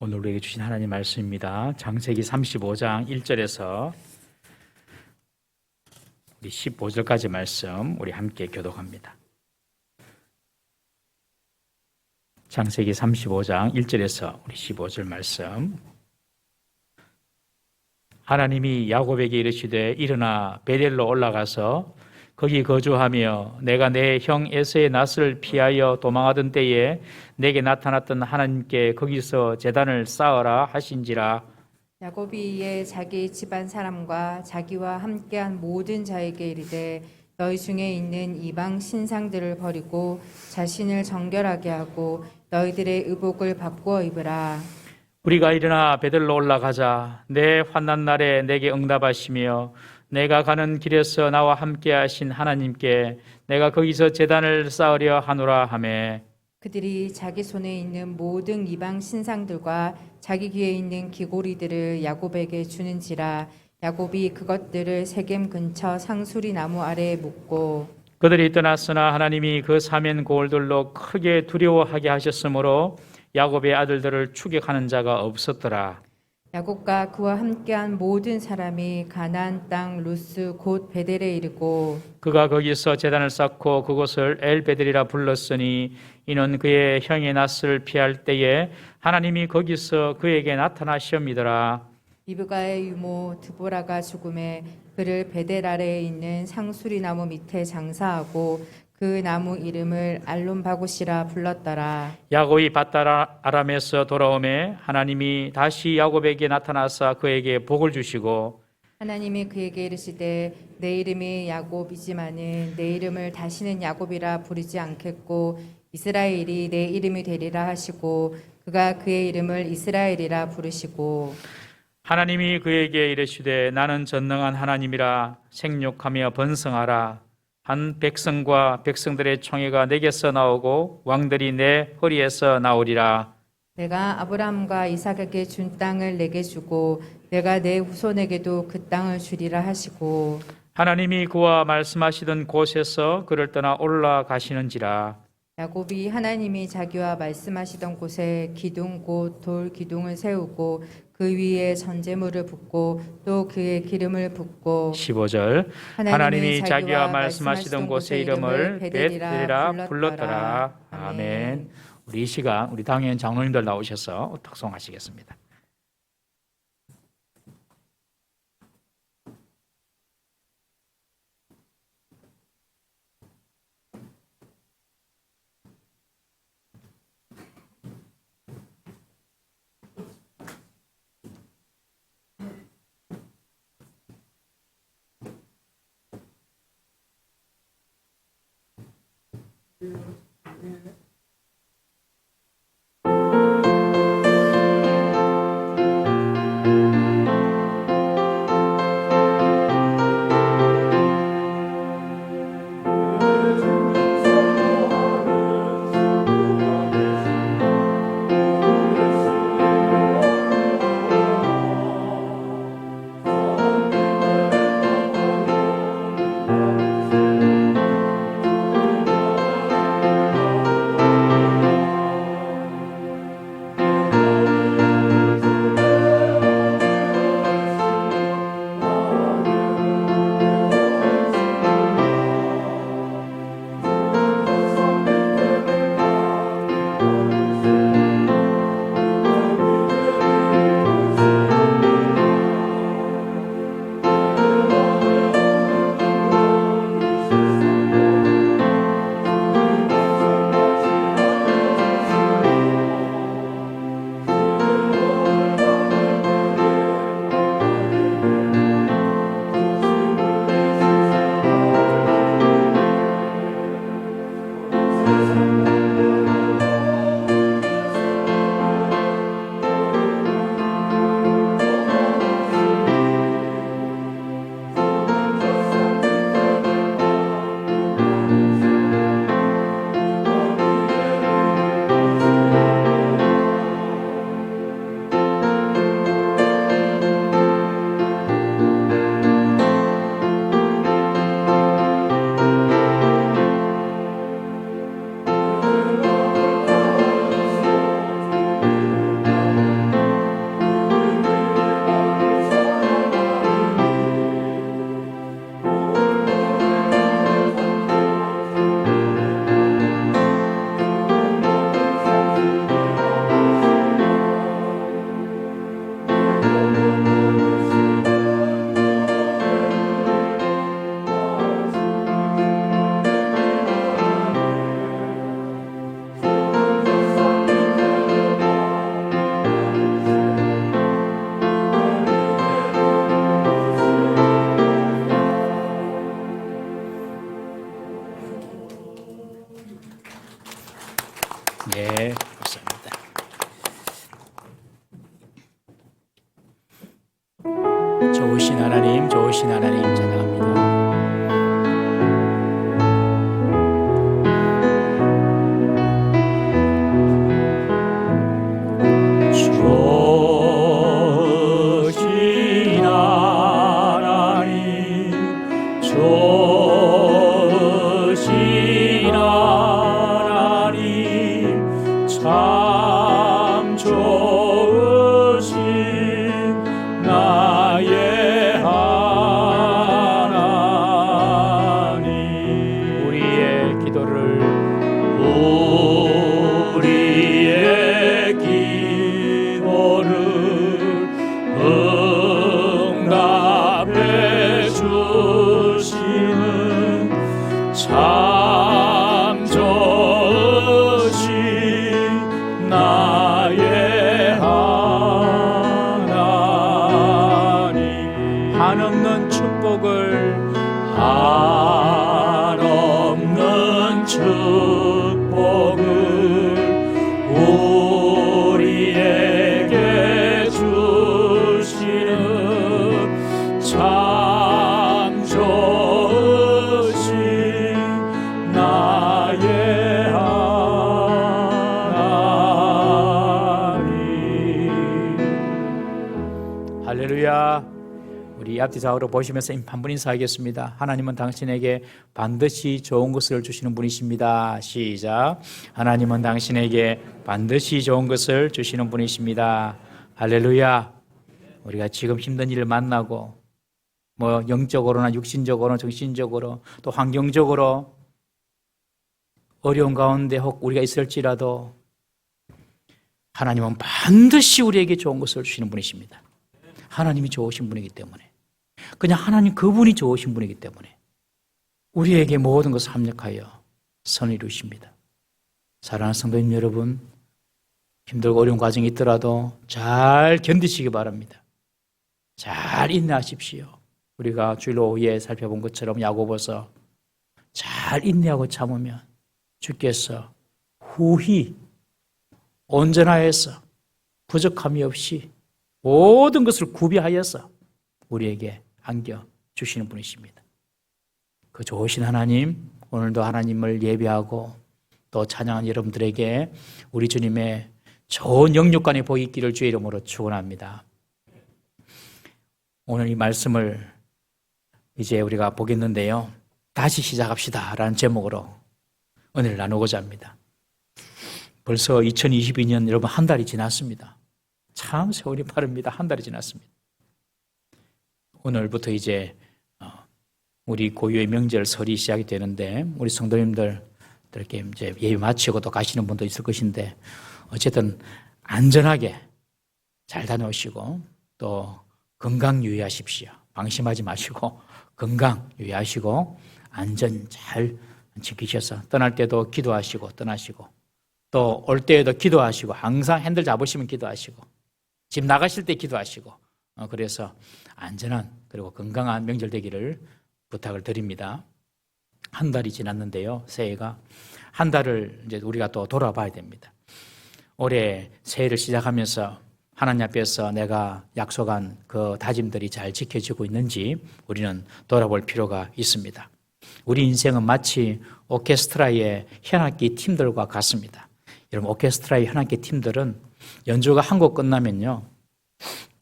오늘 우리에게 주신 하나님 말씀입니다. 창세기 35장 1절에서 우리 15절까지 말씀 우리 함께 교독합니다. 창세기 35장 1절에서 우리 15절 말씀. 하나님이 야곱에게 이르시되 일어나 베델로 올라가서 거기 거주하며 내가 내 형 에서의 낯을 피하여 도망하던 때에 내게 나타났던 하나님께 거기서 제단을 쌓으라 하신지라. 야곱이 이에 자기 집안 사람과 자기와 함께한 모든 자에게 이르되 너희 중에 있는 이방 신상들을 버리고 자신을 정결하게 하고 너희들의 의복을 바꾸어 입으라. 우리가 일어나 베델로 올라가자. 내 환난 날에 내게 응답하시며 내가 가는 길에서 나와 함께 하신 하나님께 내가 거기서 제단을 쌓으려 하노라 하매. 그들이 자기 손에 있는 모든 이방 신상들과 자기 귀에 있는 귀고리들을 야곱에게 주는지라. 야곱이 그것들을 세겜 근처 상수리 나무 아래에 묻고 그들이 떠났으나 하나님이 그 사면 고을들로 크게 두려워하게 하셨으므로 야곱의 아들들을 추격하는 자가 없었더라. 야곱과 그와 함께한 모든 사람이 가나안 땅 루스 곧 베델에 이르고 그가 거기서 제단을 쌓고 그곳을 엘베델이라 불렀으니 이는 그의 형의 낯을 피할 때에 하나님이 거기서 그에게 나타나시옵니더라. 리브가의 유모 드보라가 죽음에 그를 베델 아래에 있는 상수리 나무 밑에 장사하고 그 나무 이름을 알론바굿이라 불렀더라. 야곱이 밧달 아람에서 돌아오매 하나님이 다시 야곱에게 나타나사 그에게 복을 주시고 하나님이 그에게 이르시되 내 이름이 야곱이지만은 내 이름을 다시는 야곱이라 부르지 않겠고 이스라엘이 내 이름이 되리라 하시고 그가 그의 이름을 이스라엘이라 부르시고 하나님이 그에게 이르시되 나는 전능한 하나님이라 생육하며 번성하라. 한 백성과 백성들의 총회가 내게서 나오고 왕들이 내 허리에서 나오리라. 내가 아브라함과 이삭에게 준 땅을 내게 주고 내가 내 후손에게도 그 땅을 주리라 하시고 하나님이 그와 말씀하시던 곳에서 그를 떠나 올라가시는지라. 야곱이 하나님이 자기와 말씀하시던 곳에 기둥 곧 돌 기둥을 세우고 그 위에 전제물을 붓고 또 그의 기름을 붓고 15절 하나님이 자기와 말씀하시던 곳의 이름을 베델이라 불렀더라. 아멘. 우리 이 시간 우리 당회원 장로님들 나오셔서 탁송하시겠습니다. 하나님 찬양합니다. 좋으신 하나님 좋으신 하나님 참 좋으신 나의 하나님 우리의 기도를 우리의 기도를 응답해 주시는 참 좋으신 나의 하나님 한없는 축복을 한없는 축복을 우리에게 주시는 참 좋으신 나의 하나님. 할렐루야. 우리 앞뒤 좌우로 보시면서 한 분 인사하겠습니다. 하나님은 당신에게 반드시 좋은 것을 주시는 분이십니다. 시작. 하나님은 당신에게 반드시 좋은 것을 주시는 분이십니다. 할렐루야. 우리가 지금 힘든 일을 만나고 뭐 영적으로나 육신적으로 정신적으로 또 환경적으로 어려운 가운데 혹 우리가 있을지라도 하나님은 반드시 우리에게 좋은 것을 주시는 분이십니다. 하나님이 좋으신 분이기 때문에, 그냥 하나님 그분이 좋으신 분이기 때문에 우리에게 모든 것을 합력하여 선을 이루십니다. 사랑하는 성도님 여러분, 힘들고 어려운 과정이 있더라도 잘 견디시기 바랍니다. 잘 인내하십시오. 우리가 주일 오후에 살펴본 것처럼 야고보서 잘 인내하고 참으면 주께서 후히 온전하여서 부족함이 없이 모든 것을 구비하여서 우리에게 안겨주시는 분이십니다. 그 좋으신 하나님, 오늘도 하나님을 예배하고 또 찬양한 여러분들에게 우리 주님의 좋은 영육간의 복이 있기를 주의 이름으로 축원합니다. 오늘 이 말씀을 이제 우리가 보겠는데요. 다시 시작합시다 라는 제목으로 은혜를 나누고자 합니다. 벌써 2022년 여러분 한 달이 지났습니다. 참 세월이 빠릅니다. 한 달이 지났습니다. 오늘부터 이제 우리 고유의 명절 설이 시작이 되는데 우리 성도님들 이렇게 이제 예배 마치고 또 가시는 분도 있을 것인데 어쨌든 안전하게 잘 다녀오시고 또 건강 유의하십시오. 방심하지 마시고 건강 유의하시고 안전 잘 지키셔서 떠날 때도 기도하시고 떠나시고 또 올 때에도 기도하시고 항상 핸들 잡으시면 기도하시고 집 나가실 때 기도하시고 그래서 안전한 그리고 건강한 명절 되기를 부탁을 드립니다. 한 달이 지났는데요. 새해가 한 달을 이제 우리가 또 돌아봐야 됩니다. 올해 새해를 시작하면서 하나님 앞에서 내가 약속한 그 다짐들이 잘 지켜지고 있는지 우리는 돌아볼 필요가 있습니다. 우리 인생은 마치 오케스트라의 현악기 팀들과 같습니다. 여러분 오케스트라의 현악기 팀들은 연주가 한 곡 끝나면요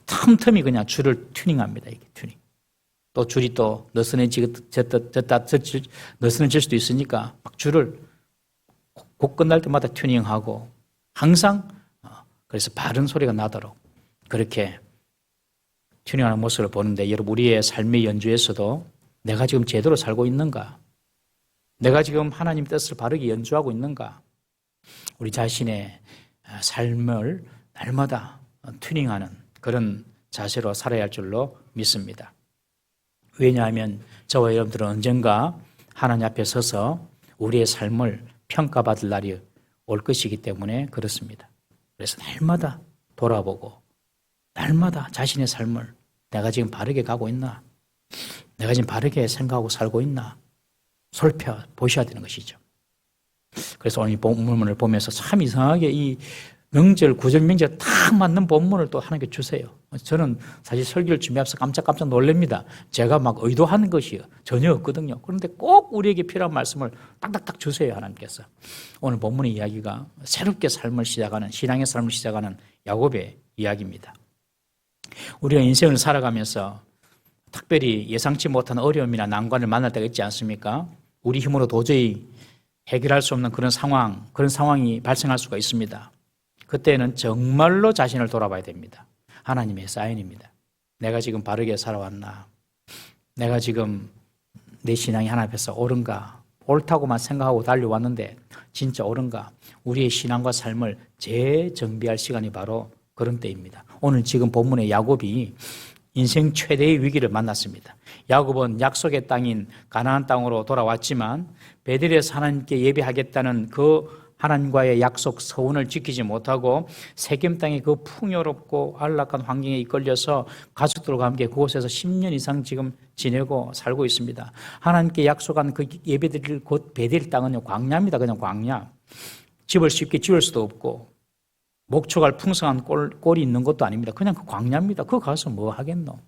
틈틈이 그냥 줄을 튜닝합니다. 이게 튜닝. 또 줄이 또 느슨해질 수도 있으니까 막 줄을 곡 끝날 때마다 튜닝하고 항상 그래서 바른 소리가 나도록 그렇게 튜닝하는 모습을 보는데 여러분 우리의 삶의 연주에서도 내가 지금 제대로 살고 있는가? 내가 지금 하나님 뜻을 바르게 연주하고 있는가? 우리 자신의 삶을 날마다 튜닝하는 그런 자세로 살아야 할 줄로 믿습니다. 왜냐하면 저와 여러분들은 언젠가 하나님 앞에 서서 우리의 삶을 평가받을 날이 올 것이기 때문에 그렇습니다. 그래서 날마다 돌아보고 날마다 자신의 삶을 내가 지금 바르게 가고 있나? 내가 지금 바르게 생각하고 살고 있나? 살펴보셔야 되는 것이죠. 그래서 오늘 이 본문을 보면서 참 이상하게 이 명절, 구절 명절 딱 맞는 본문을 또 하나님께 주세요. 저는 사실 설교를 준비하면서 깜짝깜짝 놀랍니다. 제가 막 의도하는 것이 전혀 없거든요. 그런데 꼭 우리에게 필요한 말씀을 딱딱딱 주세요, 하나님께서. 오늘 본문의 이야기가 새롭게 삶을 시작하는, 신앙의 삶을 시작하는 야곱의 이야기입니다. 우리가 인생을 살아가면서 특별히 예상치 못한 어려움이나 난관을 만날 때가 있지 않습니까? 우리 힘으로 도저히 해결할 수 없는 그런 상황이 발생할 수가 있습니다. 그때는 정말로 자신을 돌아봐야 됩니다. 하나님의 사인입니다. 내가 지금 바르게 살아왔나? 내가 지금 내 신앙이 하나님 앞에서 옳은가? 옳다고만 생각하고 달려왔는데 진짜 옳은가? 우리의 신앙과 삶을 재정비할 시간이 바로 그런 때입니다. 오늘 지금 본문의 야곱이 인생 최대의 위기를 만났습니다. 야곱은 약속의 땅인 가나안 땅으로 돌아왔지만 베델에서 하나님께 예배하겠다는 그 하나님과의 약속 서원을 지키지 못하고 세겜 땅의 그 풍요롭고 안락한 환경에 이끌려서 가족들과 함께 그곳에서 10년 이상 지금 지내고 살고 있습니다. 하나님께 약속한 그 예배드릴 곳 베델 땅은 광야입니다. 그냥 광야. 집을 쉽게 지을 수도 없고 목초갈 풍성한 꼴이 있는 것도 아닙니다. 그냥 그 광야입니다. 그거 가서 뭐 하겠노?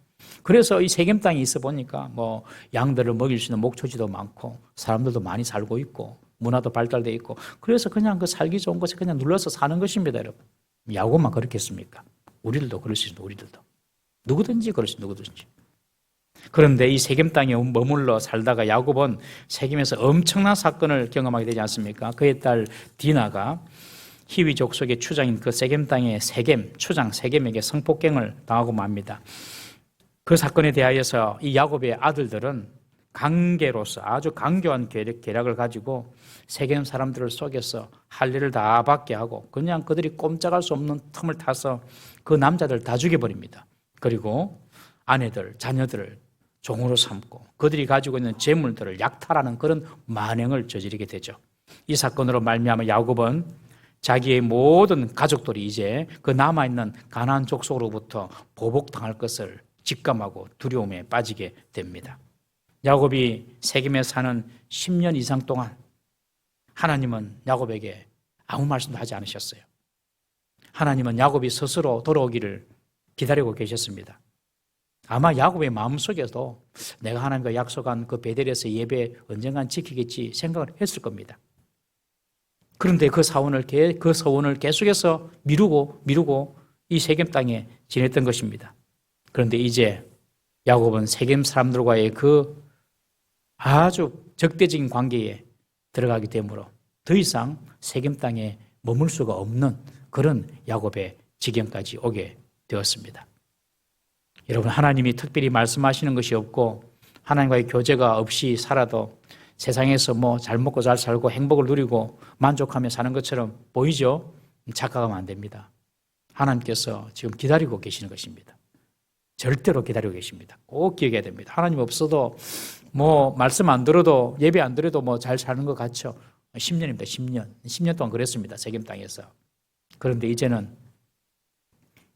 그래서 이 세겜 땅에 있어 보니까 뭐 양들을 먹일 수 있는 목초지도 많고 사람들도 많이 살고 있고 문화도 발달되어 있고 그래서 그냥 그 살기 좋은 곳에 그냥 눌러서 사는 것입니다, 여러분. 야곱만 그렇겠습니까? 우리들도 그럴 수 있습니다, 우리들도. 누구든지 그럴 수 있습니다, 누구든지. 그런데 이 세겜 땅에 머물러 살다가 야곱은 세겜에서 엄청난 사건을 경험하게 되지 않습니까? 그의 딸 디나가 히위 족속의 추장인 그 세겜 땅의 추장 세겜에게 성폭행을 당하고 맙니다. 그 사건에 대하여서 이 야곱의 아들들은 강계로서 아주 강교한 계략을 가지고 세겜 사람들을 속여서 할 일을 다 받게 하고 그냥 그들이 꼼짝할 수 없는 틈을 타서 그 남자들 다 죽여버립니다. 그리고 아내들, 자녀들을 종으로 삼고 그들이 가지고 있는 재물들을 약탈하는 그런 만행을 저지르게 되죠. 이 사건으로 말미암아 야곱은 자기의 모든 가족들이 이제 그 남아있는 가나안 족속으로부터 보복당할 것을 직감하고 두려움에 빠지게 됩니다. 야곱이 세겜에 사는 10년 이상 동안 하나님은 야곱에게 아무 말씀도 하지 않으셨어요. 하나님은 야곱이 스스로 돌아오기를 기다리고 계셨습니다. 아마 야곱의 마음속에도 내가 하나님과 약속한 그 베델에서 예배 언젠간 지키겠지 생각을 했을 겁니다. 그런데 그 서원을 계속해서 미루고 이 세겜 땅에 지냈던 것입니다. 그런데 이제 야곱은 세겜 사람들과의 그 아주 적대적인 관계에 들어가게 되므로 더 이상 세겜 땅에 머물 수가 없는 그런 야곱의 지경까지 오게 되었습니다. 여러분, 하나님이 특별히 말씀하시는 것이 없고 하나님과의 교제가 없이 살아도 세상에서 뭐 잘 먹고 잘 살고 행복을 누리고 만족하며 사는 것처럼 보이죠? 착각하면 안 됩니다. 하나님께서 지금 기다리고 계시는 것입니다. 절대로 기다리고 계십니다. 꼭 기억해야 됩니다. 하나님 없어도 뭐 말씀 안 들어도 예배 안 드려도 뭐 잘 사는 것 같죠. 10년입니다. 10년 동안 그랬습니다. 세겜 땅에서. 그런데 이제는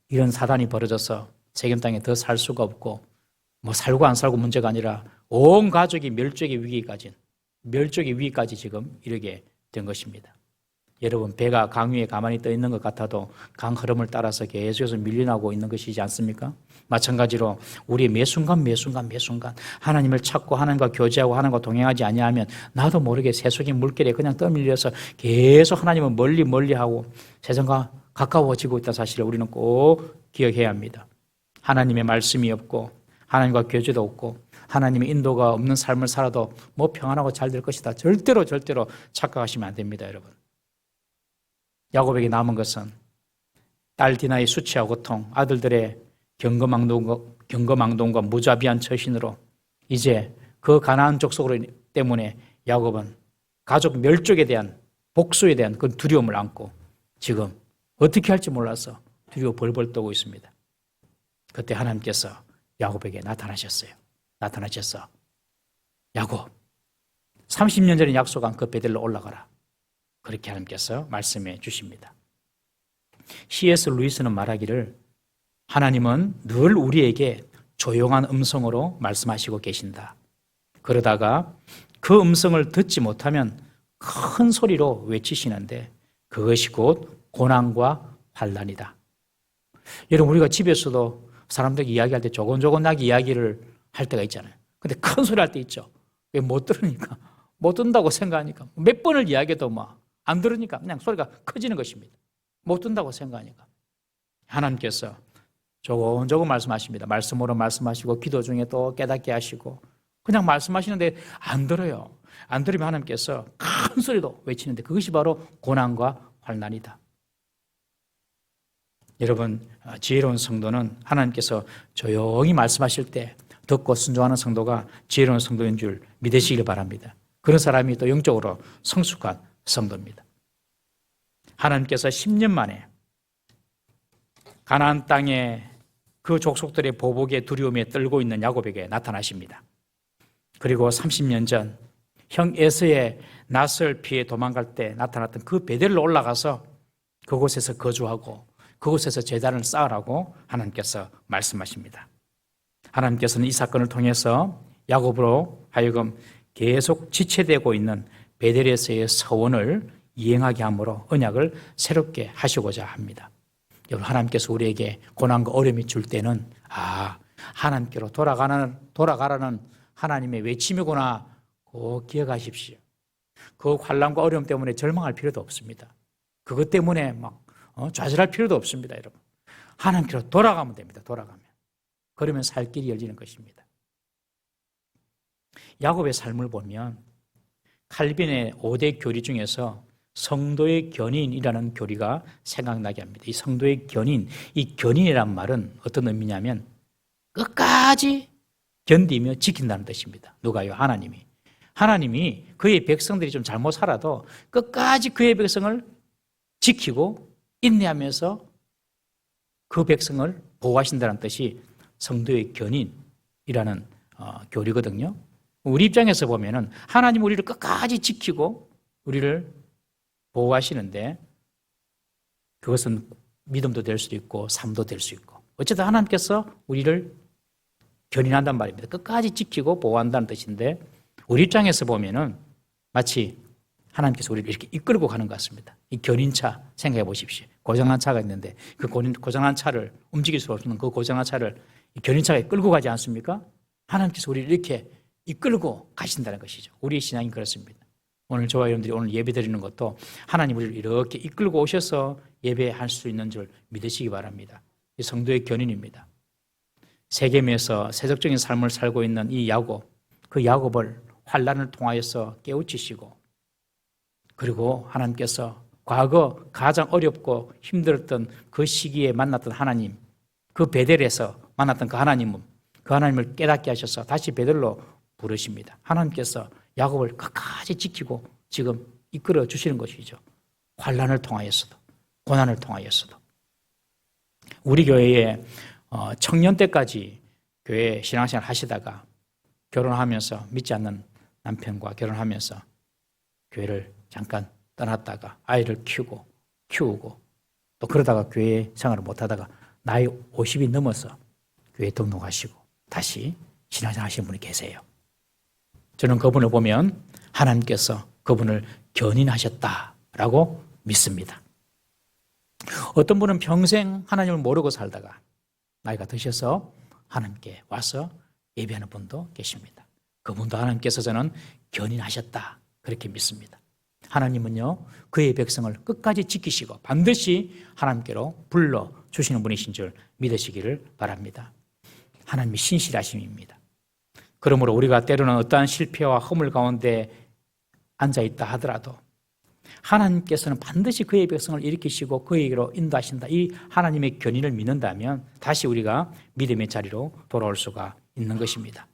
이런 사단이 벌어져서 세겜 땅에 더 살 수가 없고 뭐 살고 안 살고 문제가 아니라 온 가족이 멸족의 위기까지 지금 이르게 된 것입니다. 여러분, 배가 강 위에 가만히 떠 있는 것 같아도 강 흐름을 따라서 계속해서 밀려나고 있는 것이지 않습니까? 마찬가지로 우리의 매 순간 하나님을 찾고 하나님과 교제하고 하나님과 동행하지 아니하면 나도 모르게 세속의 물결에 그냥 떠밀려서 계속 하나님을 멀리하고 세상과 가까워지고 있다는 사실을 우리는 꼭 기억해야 합니다. 하나님의 말씀이 없고 하나님과 교제도 없고 하나님의 인도가 없는 삶을 살아도 뭐 평안하고 잘 될 것이다. 절대로 착각하시면 안 됩니다, 여러분. 야곱에게 남은 것은 딸 디나의 수치와 고통, 아들들의 경거망동과 무자비한 처신으로 이제 그 가나안 족속으로 때문에 야곱은 가족 멸족에 대한 복수에 대한 그 두려움을 안고 지금 어떻게 할지 몰라서 두려워 벌벌 떨고 있습니다. 그때 하나님께서 야곱에게 나타나셔서 야곱 30년 전에 약속한 그 베델로 올라가라. 그렇게 하나님께서 말씀해 주십니다. C.S. 루이스는 말하기를 하나님은 늘 우리에게 조용한 음성으로 말씀하시고 계신다. 그러다가 그 음성을 듣지 못하면 큰 소리로 외치시는데 그것이 곧 고난과 환난이다. 여러분, 우리가 집에서도 사람들이 이야기할 때 조곤조곤하게 이야기를 할 때가 있잖아요. 근데 큰 소리 할 때 있죠. 왜 못 들으니까, 못 듣는다고 생각하니까 몇 번을 이야기해도 안 들으니까 그냥 소리가 커지는 것입니다. 못 듣는다고 생각하니까. 하나님께서 조곤조곤 말씀하십니다. 말씀으로 말씀하시고 기도 중에 또 깨닫게 하시고 그냥 말씀하시는데 안 들어요. 안 들으면 하나님께서 큰 소리로 외치는데 그것이 바로 고난과 환난이다. 여러분, 지혜로운 성도는 하나님께서 조용히 말씀하실 때 듣고 순종하는 성도가 지혜로운 성도인 줄 믿으시길 바랍니다. 그런 사람이 또 영적으로 성숙한 성도입니다. 하나님께서 10년 만에 가나안 땅에 그 족속들의 보복의 두려움에 떨고 있는 야곱에게 나타나십니다. 그리고 30년 전 형 에서의 낯을 피해 도망갈 때 나타났던 그 베델로 올라가서 그곳에서 거주하고 그곳에서 제단을 쌓으라고 하나님께서 말씀하십니다. 하나님께서는 이 사건을 통해서 야곱으로 하여금 계속 지체되고 있는 베델에서의 서원을 이행하게 함으로 언약을 새롭게 하시고자 합니다. 여러분, 하나님께서 우리에게 고난과 어려움이 줄 때는 하나님께로 돌아가라는 하나님의 외침이구나 꼭 기억하십시오. 그 환난과 어려움 때문에 절망할 필요도 없습니다. 그것 때문에 좌절할 필요도 없습니다. 여러분, 하나님께로 돌아가면 됩니다. 돌아가면. 그러면 살 길이 열리는 것입니다. 야곱의 삶을 보면 칼빈의 5대 교리 중에서 성도의 견인이라는 교리가 생각나게 합니다. 이 성도의 견인, 이 견인이란 말은 어떤 의미냐면 끝까지 견디며 지킨다는 뜻입니다. 누가요? 하나님이 그의 백성들이 좀 잘못 살아도 끝까지 그의 백성을 지키고 인내하면서 그 백성을 보호하신다는 뜻이 성도의 견인이라는 교리거든요. 우리 입장에서 보면은 하나님 우리를 끝까지 지키고 우리를 보호하시는데 그것은 믿음도 될 수도 있고 삶도 될 수 있고 어쨌든 하나님께서 우리를 견인한단 말입니다. 끝까지 지키고 보호한다는 뜻인데 우리 입장에서 보면은 마치 하나님께서 우리를 이렇게 이끌고 가는 것 같습니다. 이 견인차 생각해 보십시오. 고장난 차가 있는데 그 고장난 차를 움직일 수 없는 그 고장난 차를 이 견인차가 끌고 가지 않습니까? 하나님께서 우리를 이렇게 이끌고 가신다는 것이죠. 우리의 신앙이 그렇습니다. 오늘 저와 여러분들이 오늘 예배 드리는 것도 하나님 우리를 이렇게 이끌고 오셔서 예배할 수 있는 줄 믿으시기 바랍니다. 이 성도의 견인입니다. 세겜에서 세속적인 삶을 살고 있는 이 야곱, 그 야곱을 환난을 통하여서 깨우치시고 그리고 하나님께서 과거 가장 어렵고 힘들었던 그 시기에 만났던 하나님, 그 베델에서 만났던 그 하나님을 깨닫게 하셔서 다시 베델로 부르십니다. 하나님께서 야곱을 끝까지 지키고 지금 이끌어 주시는 것이죠. 환난을 통하여서도 고난을 통하여서도. 우리 교회에 청년 때까지 교회 신앙생활 하시다가 결혼하면서 믿지 않는 남편과 결혼하면서 교회를 잠깐 떠났다가 아이를 키우고 또 그러다가 교회 생활을 못하다가 나이 50이 넘어서 교회 등록하시고 다시 신앙생활 하시는 분이 계세요. 저는 그분을 보면 하나님께서 그분을 견인하셨다라고 믿습니다. 어떤 분은 평생 하나님을 모르고 살다가 나이가 드셔서 하나님께 와서 예배하는 분도 계십니다. 그분도 하나님께서 저는 견인하셨다 그렇게 믿습니다. 하나님은요 그의 백성을 끝까지 지키시고 반드시 하나님께로 불러주시는 분이신 줄 믿으시기를 바랍니다. 하나님이 신실하심입니다. 그러므로 우리가 때로는 어떠한 실패와 허물 가운데 앉아있다 하더라도 하나님께서는 반드시 그의 백성을 일으키시고 그에게로 인도하신다. 이 하나님의 견인을 믿는다면 다시 우리가 믿음의 자리로 돌아올 수가 있는 것입니다.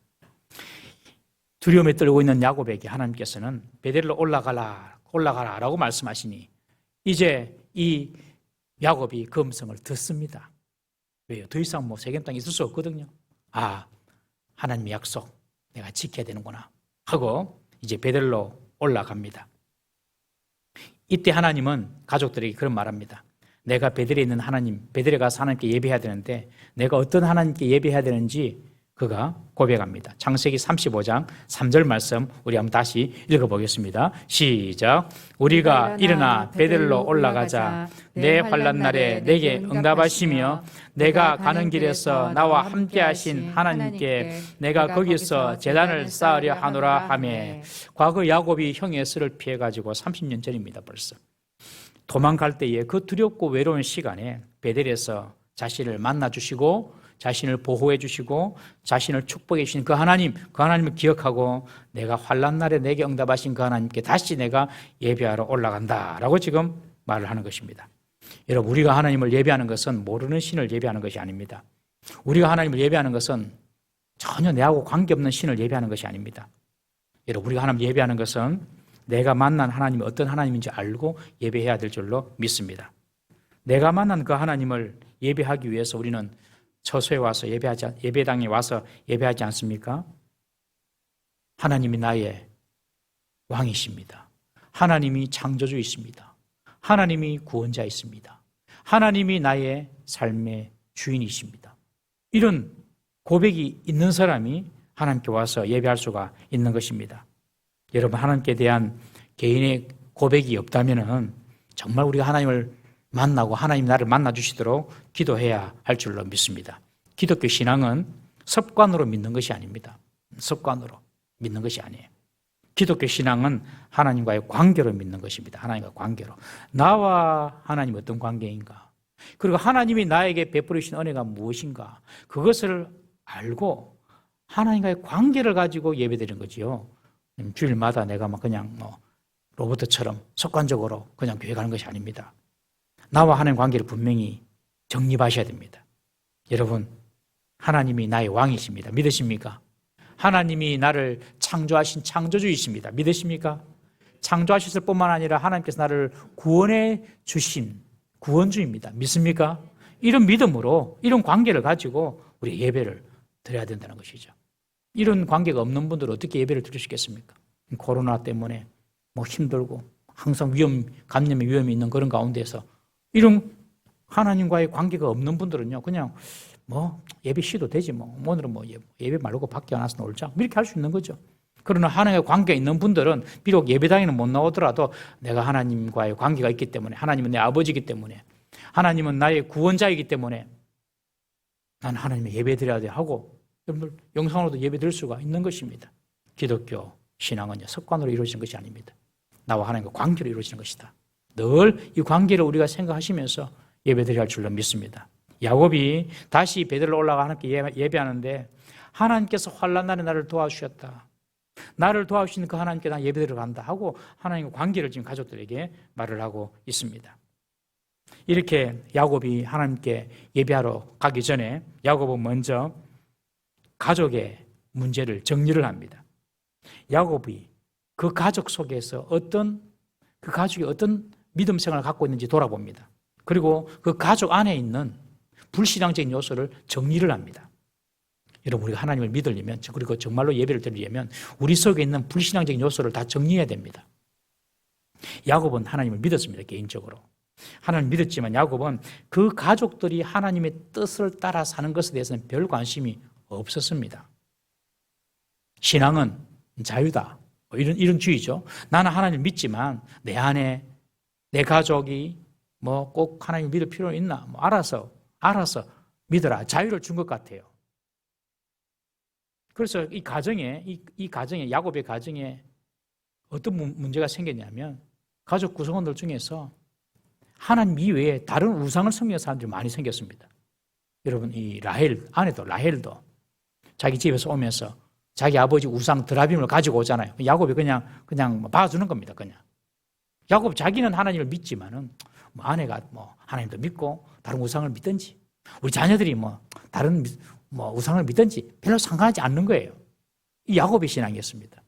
두려움에 떨고 있는 야곱에게 하나님께서는 베델로 올라가라라고 말씀하시니 이제 이 야곱이 그 음성을 듣습니다. 왜요? 더 이상 세겜 땅에 있을 수 없거든요. 하나님의 약속 내가 지켜야 되는구나 하고 이제 베델로 올라갑니다. 이때 하나님은 가족들에게 그런 말합니다. 내가 베델에 있는 하나님, 베델에 가서 하나님께 예배해야 되는데 내가 어떤 하나님께 예배해야 되는지 그가 고백합니다. 창세기 35장 3절 말씀 우리 한번 다시 읽어보겠습니다. 시작. 우리가 일어나 베델로 올라가자. 내 환난 날에 내게 응답하시며 내가 가는 길에서 나와 함께 하신 하나님께 내가 거기서 제단을 쌓으려 하노라 하며. 과거 야곱이 형 에서를 피해가지고 30년 전입니다. 벌써 도망갈 때에 그 두렵고 외로운 시간에 베델에서 자신을 만나주시고 자신을 보호해 주시고 자신을 축복해 주신 그 하나님을 기억하고 내가 환난 날에 내게 응답하신 그 하나님께 다시 내가 예배하러 올라간다라고 지금 말을 하는 것입니다. 여러분, 우리가 하나님을 예배하는 것은 모르는 신을 예배하는 것이 아닙니다. 우리가 하나님을 예배하는 것은 전혀 내하고 관계없는 신을 예배하는 것이 아닙니다. 여러분, 우리가 하나님을 예배하는 것은 내가 만난 하나님이 어떤 하나님인지 알고 예배해야 될 줄로 믿습니다. 내가 만난 그 하나님을 예배하기 위해서 우리는 처소에 와서 예배당에 와서 예배하지 않습니까? 하나님이 나의 왕이십니다. 하나님이 창조주이십니다. 하나님이 구원자이십니다. 하나님이 나의 삶의 주인이십니다. 이런 고백이 있는 사람이 하나님께 와서 예배할 수가 있는 것입니다. 여러분, 하나님께 대한 개인의 고백이 없다면 정말 우리가 하나님을 만나고 하나님 나를 만나주시도록 기도해야 할 줄로 믿습니다. 기독교 신앙은 습관으로 믿는 것이 아닙니다. 습관으로 믿는 것이 아니에요. 기독교 신앙은 하나님과의 관계로 믿는 것입니다. 하나님과 관계로. 나와 하나님 어떤 관계인가? 그리고 하나님이 나에게 베풀으신 은혜가 무엇인가? 그것을 알고 하나님과의 관계를 가지고 예배드리는 거지요. 주일마다 내가 막 그냥 로봇처럼 습관적으로 그냥 교회 가는 것이 아닙니다. 나와 하나님 관계를 분명히 정립하셔야 됩니다. 여러분, 하나님이 나의 왕이십니다. 믿으십니까? 하나님이 나를 창조하신 창조주이십니다. 믿으십니까? 창조하셨을 뿐만 아니라 하나님께서 나를 구원해 주신 구원주입니다. 믿습니까? 이런 믿음으로 이런 관계를 가지고 우리 예배를 드려야 된다는 것이죠. 이런 관계가 없는 분들은 어떻게 예배를 드리시겠습니까? 코로나 때문에 힘들고 항상 감염의 위험이 있는 그런 가운데서 이런 하나님과의 관계가 없는 분들은요, 그냥 예배 쉬도 되지 오늘은 예배 말고 밖에 나가서 놀자 이렇게 할 수 있는 거죠. 그러나 하나님과의 관계가 있는 분들은 비록 예배당에는 못 나오더라도 내가 하나님과의 관계가 있기 때문에, 하나님은 내 아버지이기 때문에, 하나님은 나의 구원자이기 때문에 난 하나님의 예배 드려야 돼 하고 여러분들 영상으로도 예배 드릴 수가 있는 것입니다. 기독교 신앙은요, 습관으로 이루어지는 것이 아닙니다. 나와 하나님과 관계로 이루어지는 것이다. 늘 이 관계를 우리가 생각하시면서 예배드려야 할 줄로 믿습니다. 야곱이 다시 베델로 올라가 하나님께 예배하는데 하나님께서 환난 날에 나를 도와주셨다. 나를 도와주시는 그 하나님께 나 예배드리러 간다 하고 하나님과 관계를 지금 가족들에게 말을 하고 있습니다. 이렇게 야곱이 하나님께 예배하러 가기 전에 야곱은 먼저 가족의 문제를 정리를 합니다. 야곱이 그 가족 속에서 그 가족이 어떤 믿음 생활을 갖고 있는지 돌아봅니다. 그리고 그 가족 안에 있는 불신앙적인 요소를 정리를 합니다. 여러분, 우리가 하나님을 믿으려면, 그리고 정말로 예배를 드리려면 우리 속에 있는 불신앙적인 요소를 다 정리해야 됩니다. 야곱은 하나님을 믿었습니다. 개인적으로 하나님을 믿었지만 야곱은 그 가족들이 하나님의 뜻을 따라 사는 것에 대해서는 별 관심이 없었습니다. 신앙은 자유다, 이런 주의죠. 나는 하나님을 믿지만 내 안에 내 가족이 꼭 하나님을 믿을 필요는 있나? 알아서 믿어라. 자유를 준 것 같아요. 그래서 이 가정에 야곱의 가정에 어떤 문제가 생겼냐면 가족 구성원들 중에서 하나님 이외에 다른 우상을 섬기는 사람들이 많이 생겼습니다. 여러분, 이 라헬도 자기 집에서 오면서 자기 아버지 우상 드라빔을 가지고 오잖아요. 야곱이 그냥 봐주는 겁니다. 그냥 야곱 자기는 하나님을 믿지만은 아내가 하나님도 믿고 다른 우상을 믿든지 우리 자녀들이 다른 우상을 믿든지 별로 상관하지 않는 거예요. 이 야곱의 신앙이었습니다.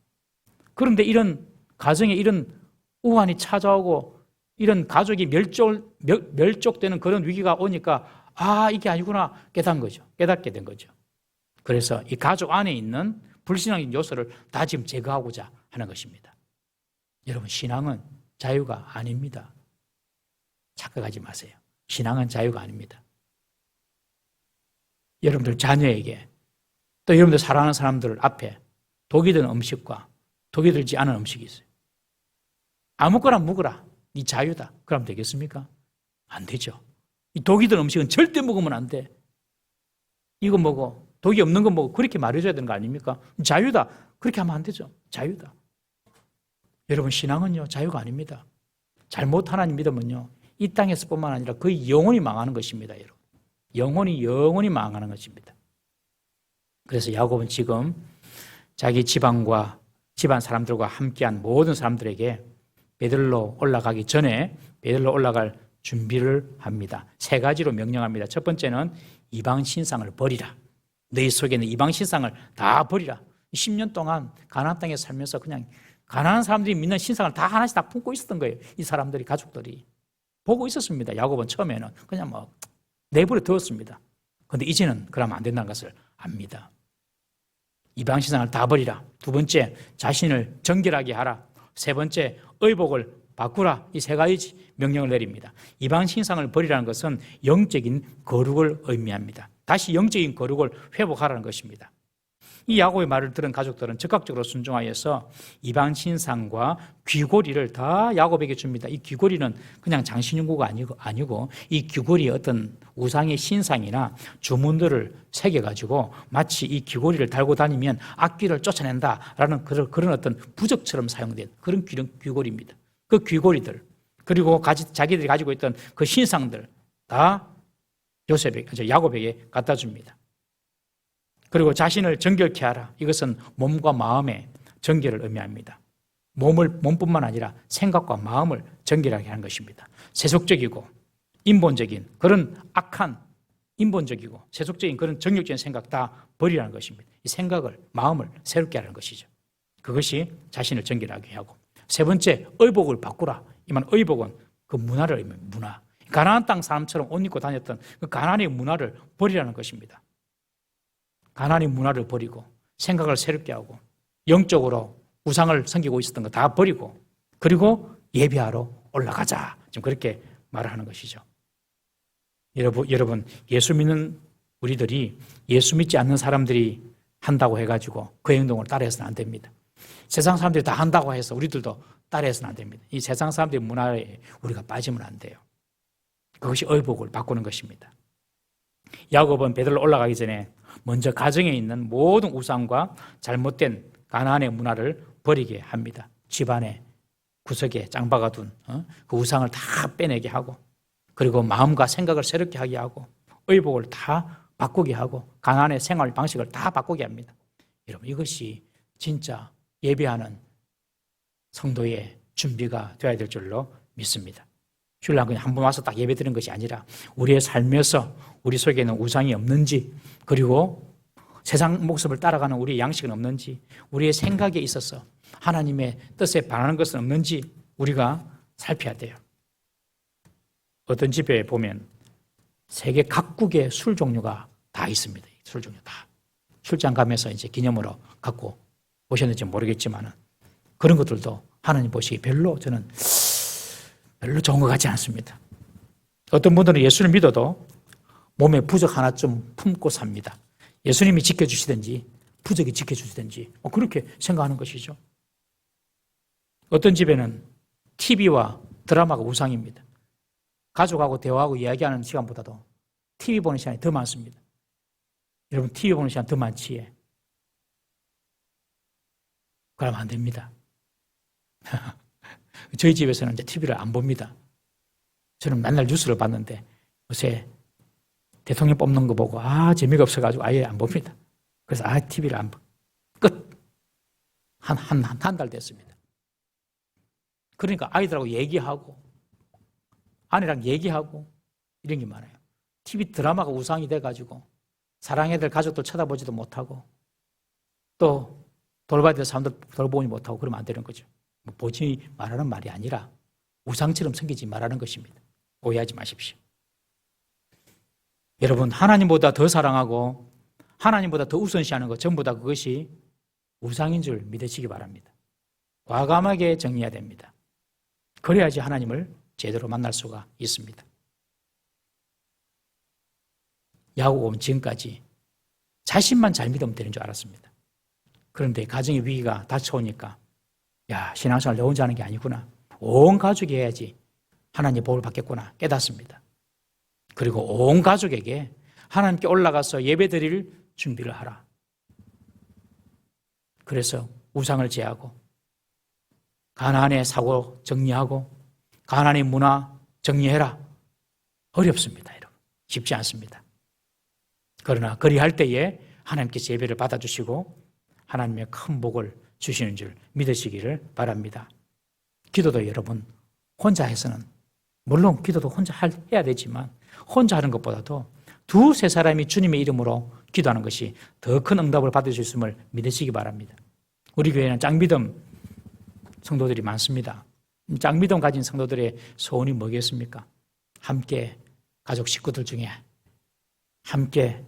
그런데 이런 가정에 이런 우환이 찾아오고 이런 가족이 멸족되는 그런 위기가 오니까 이게 아니구나 깨닫게 된 거죠. 그래서 이 가족 안에 있는 불신앙적인 요소를 다 지금 제거하고자 하는 것입니다. 여러분, 신앙은 자유가 아닙니다. 착각하지 마세요. 신앙은 자유가 아닙니다. 여러분들 자녀에게 또 여러분들 사랑하는 사람들 앞에 독이 든 음식과 독이 들지 않은 음식이 있어요. 아무거나 먹어라. 네 자유다. 그러면 되겠습니까? 안 되죠. 이 독이 든 음식은 절대 먹으면 안 돼. 이거 먹어. 독이 없는 거 먹어. 그렇게 말해줘야 되는 거 아닙니까? 자유다. 그렇게 하면 안 되죠. 자유다. 여러분, 신앙은요, 자유가 아닙니다. 잘못 하나님 믿으면요, 이 땅에서뿐만 아니라 거의 영원히 망하는 것입니다, 여러분. 영원히 망하는 것입니다. 그래서 야곱은 지금 자기 집안과 집안 사람들과 함께한 모든 사람들에게 베들로 올라가기 전에 베들로 올라갈 준비를 합니다. 3가지로 명령합니다. 첫 번째는 이방 신상을 버리라. 너희 속에 있는 이방 신상을 다 버리라. 10년 동안 가나안 땅에 살면서 그냥 가나안 사람들이 믿는 신상을 다 하나씩 다 품고 있었던 거예요. 이 사람들이, 가족들이 보고 있었습니다. 야곱은 처음에는 그냥 뭐 내버려 두었습니다. 그런데 이제는 그러면 안 된다는 것을 압니다. 이방 신상을 다 버리라. 2번째, 자신을 정결하게 하라. 3번째, 의복을 바꾸라. 이 3가지 명령을 내립니다. 이방 신상을 버리라는 것은 영적인 거룩을 의미합니다. 다시 영적인 거룩을 회복하라는 것입니다. 이 야곱의 말을 들은 가족들은 적극적으로 순종하여서 이방 신상과 귀고리를 다 야곱에게 줍니다. 이 귀고리는 그냥 장신용구가 아니고 이 귀고리에 어떤 우상의 신상이나 주문들을 새겨가지고 마치 이 귀고리를 달고 다니면 악귀를 쫓아낸다라는 그런 어떤 부적처럼 사용된 그런 귀고리입니다. 그 귀고리들, 그리고 자기들이 가지고 있던 그 신상들 다 야곱에게 갖다 줍니다. 그리고 자신을 정결케 하라. 이것은 몸과 마음의 정결을 의미합니다. 몸뿐만 아니라 생각과 마음을 정결하게 하는 것입니다. 세속적이고 인본적인 그런 악한 인본적이고 세속적인 그런 정욕적인 생각 다 버리라는 것입니다. 이 생각을, 마음을 새롭게 하는 것이죠. 그것이 자신을 정결하게 하고. 3번째, 의복을 바꾸라. 이 말 의복은 그 문화를 의미합니다. 문화. 가나안 땅 사람처럼 옷 입고 다녔던 그 가나안의 문화를 버리라는 것입니다. 가나안의 문화를 버리고 생각을 새롭게 하고 영적으로 우상을 섬기고 있었던 거 다 버리고 그리고 예배하러 올라가자. 지금 그렇게 말하는 것이죠. 여러분, 예수 믿는 우리들이 예수 믿지 않는 사람들이 한다고 해가지고 그 행동을 따라해서는 안 됩니다. 세상 사람들이 다 한다고 해서 우리들도 따라해서는 안 됩니다. 이 세상 사람들의 문화에 우리가 빠지면 안 돼요. 그것이 의복을 바꾸는 것입니다. 야곱은 베들로 올라가기 전에 먼저 가정에 있는 모든 우상과 잘못된 가나안의 문화를 버리게 합니다. 집안의 구석에 짱박아둔 그 우상을 다 빼내게 하고 그리고 마음과 생각을 새롭게 하게 하고 의복을 다 바꾸게 하고 가나안의 생활 방식을 다 바꾸게 합니다. 여러분, 이것이 진짜 예배하는 성도의 준비가 되어야 될 줄로 믿습니다. 주일날 그냥 한 번 와서 딱 예배 드리는 것이 아니라 우리의 삶에서 우리 속에는 우상이 없는지 그리고 세상 모습을 따라가는 우리의 양식은 없는지 우리의 생각에 있어서 하나님의 뜻에 반하는 것은 없는지 우리가 살펴야 돼요. 어떤 집에 보면 세계 각국의 술 종류가 다 있습니다. 술 종류 다. 출장 가면서 이제 기념으로 갖고 오셨는지 모르겠지만 그런 것들도 하나님 보시기 별로 저는 별로 좋은 것 같지 않습니다. 어떤 분들은 예수를 믿어도 몸에 부적 하나쯤 품고 삽니다. 예수님이 지켜주시든지 부적이 지켜주시든지 그렇게 생각하는 것이죠. 어떤 집에는 TV와 드라마가 우상입니다. 가족하고 대화하고 이야기하는 시간보다도 TV 보는 시간이 더 많습니다. 여러분, TV 보는 시간 더 많지? 그러면 안 됩니다. 저희 집에서는 이제 TV를 안 봅니다. 저는 맨날 뉴스를 봤는데 요새 대통령 뽑는 거 보고 재미가 없어가지고 아예 안 봅니다. 그래서 TV를 안 봐. 끝. 한 달 됐습니다. 그러니까 아이들하고 얘기하고 아내랑 얘기하고 이런 게 많아요. TV 드라마가 우상이 돼가지고 사랑해야 될 가족들 쳐다보지도 못하고 또 돌봐야 될 사람들 돌보지 못하고 그러면 안 되는 거죠. 보지 말라는 말이 아니라 우상처럼 섬기지 말라는 것입니다. 오해하지 마십시오. 여러분, 하나님보다 더 사랑하고 하나님보다 더 우선시하는 것 전부 다 그것이 우상인 줄 믿으시기 바랍니다. 과감하게 정리해야 됩니다. 그래야지 하나님을 제대로 만날 수가 있습니다. 야곱은 지금까지 자신만 잘 믿으면 되는 줄 알았습니다. 그런데 가정의 위기가 닥쳐오니까 야, 신앙생활 내 혼자 하는 게 아니구나. 온 가족이 해야지 하나님의 복을 받겠구나 깨닫습니다. 그리고 온 가족에게 하나님께 올라가서 예배 드릴 준비를 하라. 그래서 우상을 제하고 가나안의 사고 정리하고 가나안의 문화 정리해라. 어렵습니다, 여러분. 쉽지 않습니다. 그러나 그리할 때에 하나님께서 예배를 받아주시고 하나님의 큰 복을 주시는 줄 믿으시기를 바랍니다. 기도도 여러분 혼자 해서는 물론 기도도 혼자 해야 되지만 혼자 하는 것보다도 두세 사람이 주님의 이름으로 기도하는 것이 더 큰 응답을 받을 수 있음을 믿으시기 바랍니다. 우리 교회는 짱믿음 성도들이 많습니다. 짱믿음 가진 성도들의 소원이 뭐겠습니까? 함께 가족 식구들 중에 함께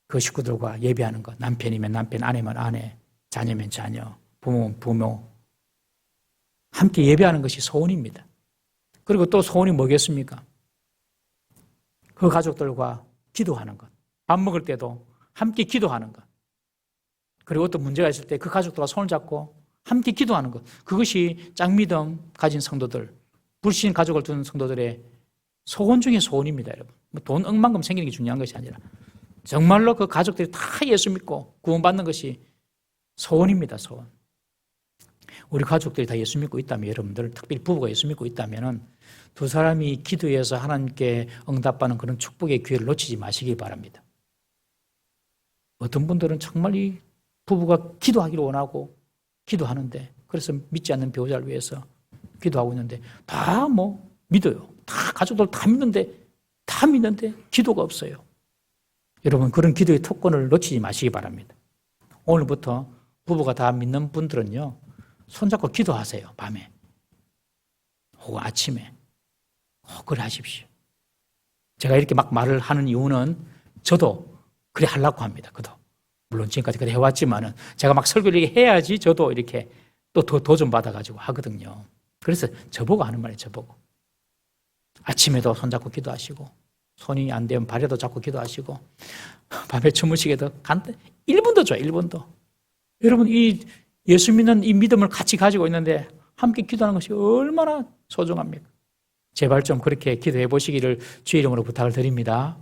그 식구들과 예배하는 것. 남편이면 남편, 아내면 아내, 자녀면 자녀, 부모면 부모. 함께 예배하는 것이 소원입니다. 그리고 또 소원이 뭐겠습니까? 그 가족들과 기도하는 것. 밥 먹을 때도 함께 기도하는 것. 그리고 어떤 문제가 있을 때 그 가족들과 손을 잡고 함께 기도하는 것. 그것이 짱믿음 가진 성도들, 불신 가족을 둔 성도들의 소원 중에 소원입니다, 여러분. 돈 억만큼 생기는 게 중요한 것이 아니라 정말로 그 가족들이 다 예수 믿고 구원받는 것이 소원입니다, 소원. 우리 가족들이 다 예수 믿고 있다면, 여러분들, 특별히 부부가 예수 믿고 있다면 두 사람이 기도해서 하나님께 응답받는 그런 축복의 기회를 놓치지 마시기 바랍니다. 어떤 분들은 정말 이 부부가 기도하기를 원하고 기도하는데, 그래서 믿지 않는 배우자를 위해서 기도하고 있는데 다 믿어요. 다 가족들 다 믿는데 기도가 없어요. 여러분, 그런 기도의 특권을 놓치지 마시기 바랍니다. 오늘부터 부부가 다 믿는 분들은요, 손잡고 기도하세요. 밤에 혹은 아침에 그래 하십시오. 제가 이렇게 막 말을 하는 이유는 저도 그래 하려고 합니다. 그도 물론 지금까지 그래 해왔지만은 제가 막 설교를 해야지 저도 이렇게 또 더 도전 받아가지고 하거든요. 그래서 저보고 하는 말이에요. 저보고 아침에도 손잡고 기도하시고, 손이 안 되면 발에도 잡고 기도하시고, 밤에 주무시게도 1분도 줘요. 1분도. 여러분, 이 예수 믿는 이 믿음을 같이 가지고 있는데 함께 기도하는 것이 얼마나 소중합니까? 제발 좀 그렇게 기도해 보시기를 주의 이름으로 부탁을 드립니다.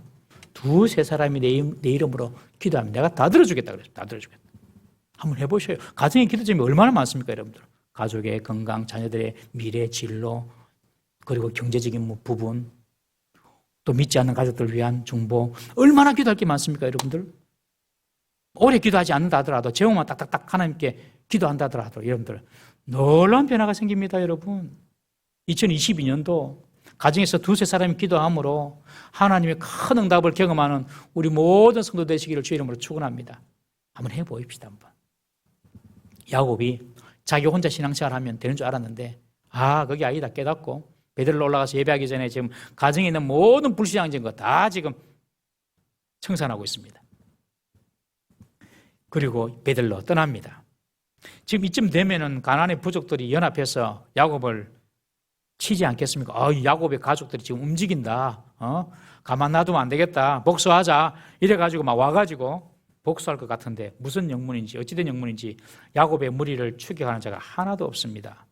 두세 사람이 내 이름으로 기도하면 내가 다 들어주겠다 그랬어요. 다 들어주겠다. 한번 해보셔요. 가정의 기도점이 얼마나 많습니까, 여러분들? 가족의 건강, 자녀들의 미래, 진로, 그리고 경제적인 부분, 또 믿지 않는 가족들을 위한 중보, 얼마나 기도할 게 많습니까, 여러분들? 오래 기도하지 않는다 하더라도, 제목만 딱딱딱 하나님께 기도한다 하더라도, 여러분들 놀라운 변화가 생깁니다, 여러분. 2022년도 가정에서 두세 사람이 기도함으로 하나님의 큰 응답을 경험하는 우리 모든 성도 되시기를 주의 이름으로 축원합니다. 한번 해보십시다. 한번. 야곱이 자기 혼자 신앙생활 하면 되는 줄 알았는데 거기 아니다 깨닫고 베들로 올라가서 예배하기 전에 지금 가정에 있는 모든 불신앙적인 거 다 지금 청산하고 있습니다. 그리고 베들로 떠납니다. 지금 이쯤 되면은 가나안의 부족들이 연합해서 야곱을 치지 않겠습니까? 야곱의 가족들이 지금 움직인다. 가만 놔두면 안 되겠다. 복수하자. 이래가지고 막 와가지고 복수할 것 같은데 무슨 영문인지 어찌된 영문인지 야곱의 무리를 추격하는 자가 하나도 없습니다.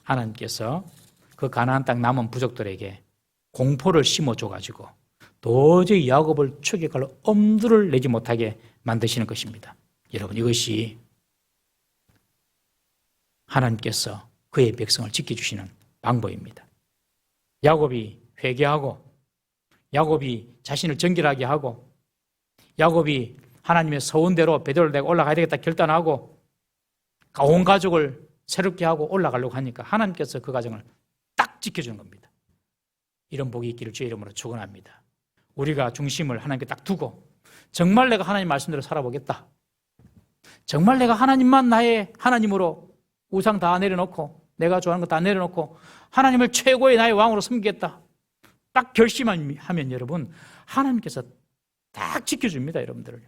하나님께서 그 가나안 땅 남은 부족들에게 공포를 심어줘가지고 도저히 야곱을 추격할 엄두를 내지 못하게 만드시는 것입니다. 여러분, 이것이 하나님께서 그의 백성을 지켜주시는 방법입니다. 야곱이 회개하고, 야곱이 자신을 정결하게 하고, 야곱이 하나님의 서운대로 베들로 내가 올라가야 되겠다 결단하고 온 가족을 새롭게 하고 올라가려고 하니까 하나님께서 그 가정을 딱 지켜주는 겁니다. 이런 복이 있기를 주의 이름으로 축원합니다. 우리가 중심을 하나님께 딱 두고 정말 내가 하나님 말씀대로 살아보겠다. 정말 내가 하나님만 나의 하나님으로 우상 다 내려놓고 내가 좋아하는 거 다 내려놓고 하나님을 최고의 나의 왕으로 섬기겠다. 딱 결심하면 여러분 하나님께서 딱 지켜줍니다. 여러분들을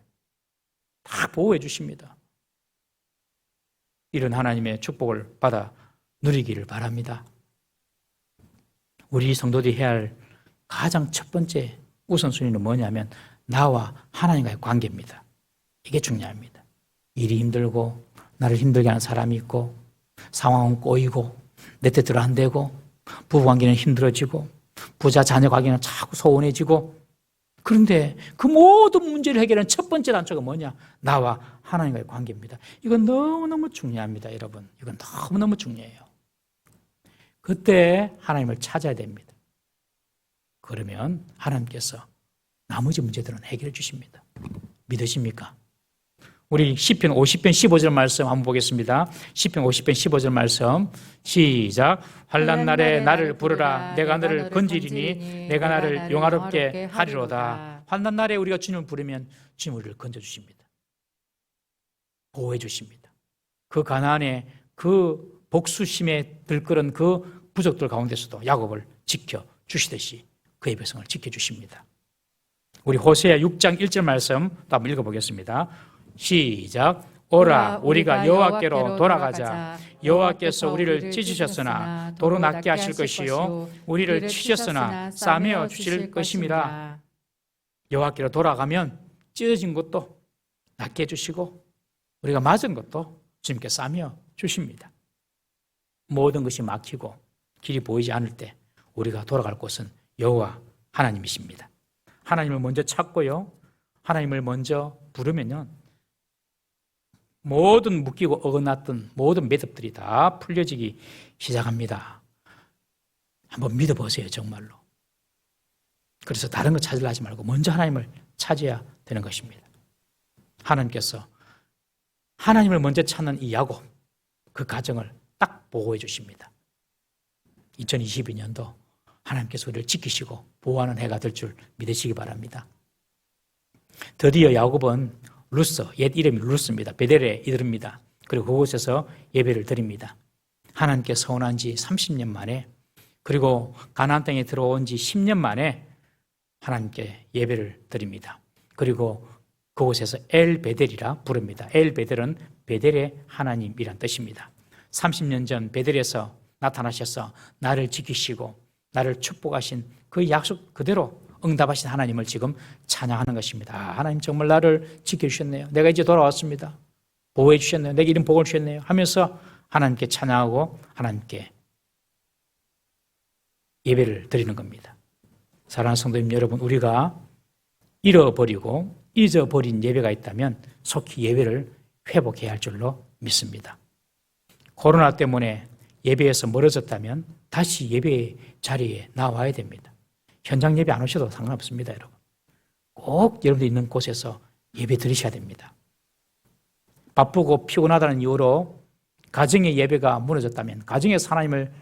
다 보호해 주십니다. 이런 하나님의 축복을 받아 누리기를 바랍니다. 우리 성도들이 해야 할 가장 첫 번째 우선순위는 뭐냐면 나와 하나님과의 관계입니다. 이게 중요합니다. 일이 힘들고 나를 힘들게 하는 사람이 있고 상황은 꼬이고 내 뜻대로 안 되고 부부관계는 힘들어지고 부자 자녀 관계는 자꾸 소원해지고 그런데 그 모든 문제를 해결하는 첫 번째 단초가 뭐냐? 나와 하나님과의 관계입니다. 이건 너무너무 중요합니다, 여러분. 이건 너무너무 중요해요. 그때 하나님을 찾아야 됩니다. 그러면 하나님께서 나머지 문제들은 해결해 주십니다. 믿으십니까? 우리 시편 50편 15절 말씀 한번 보겠습니다. 시편 50편 15절 말씀 시작. 환난 날에 나를 부르라. 내가 너를 건지리니 내가 나를 영화롭게 하리로다. 환난 날에 우리가 주님을 부르면 주님 우리를 건져 주십니다. 보호해 주십니다. 그 가나안의 그 복수심에 들끓은 그 부족들 가운데서도 야곱을 지켜 주시듯이 그의 백성을 지켜 주십니다. 우리 호세아 6장 1절 말씀 또 한번 읽어보겠습니다. 시작. 오라 우리가 여호와께로 돌아가자. 여호와께서 우리를 찢으셨으나 도로 낫게 하실 것이요 우리를 치셨으나 싸매어 주실 것임이라. 여호와께로 돌아가면 찢어진 것도 낫게 해주시고 우리가 맞은 것도 주님께 싸매어 주십니다. 모든 것이 막히고 길이 보이지 않을 때 우리가 돌아갈 곳은 여호와 하나님이십니다. 하나님을 먼저 찾고요, 하나님을 먼저 부르면요, 모든 묶이고 어긋났던 모든 매듭들이 다 풀려지기 시작합니다. 한번 믿어보세요, 정말로. 그래서 다른 거 찾으려 하지 말고 먼저 하나님을 찾아야 되는 것입니다. 하나님께서 하나님을 먼저 찾는 이 야곱, 그 가정을 딱 보호해 주십니다. 2022년도 하나님께서 우리를 지키시고 보호하는 해가 될 줄 믿으시기 바랍니다. 드디어 야곱은 루스, 옛 이름이 루스입니다. 베델에 이르릅니다. 그리고 그곳에서 예배를 드립니다. 하나님께 서원한 지 30년 만에, 그리고 가나안 땅에 들어온 지 10년 만에 하나님께 예배를 드립니다. 그리고 그곳에서 엘 베델이라 부릅니다. 엘 베델은 베델의 하나님이란 뜻입니다. 30년 전 베델에서 나타나셔서 나를 지키시고 나를 축복하신 그 약속 그대로 응답하신 하나님을 지금 찬양하는 것입니다. 하나님 정말 나를 지켜주셨네요. 내가 이제 돌아왔습니다. 보호해 주셨네요. 내게 이런 복을 주셨네요 하면서 하나님께 찬양하고 하나님께 예배를 드리는 겁니다. 사랑하는 성도님 여러분, 우리가 잃어버리고 잊어버린 예배가 있다면 속히 예배를 회복해야 할 줄로 믿습니다. 코로나 때문에 예배에서 멀어졌다면 다시 예배 자리에 나와야 됩니다. 현장 예배 안 오셔도 상관없습니다, 여러분. 꼭 여러분들 있는 곳에서 예배 드리셔야 됩니다. 바쁘고 피곤하다는 이유로 가정의 예배가 무너졌다면 가정에서 하나님을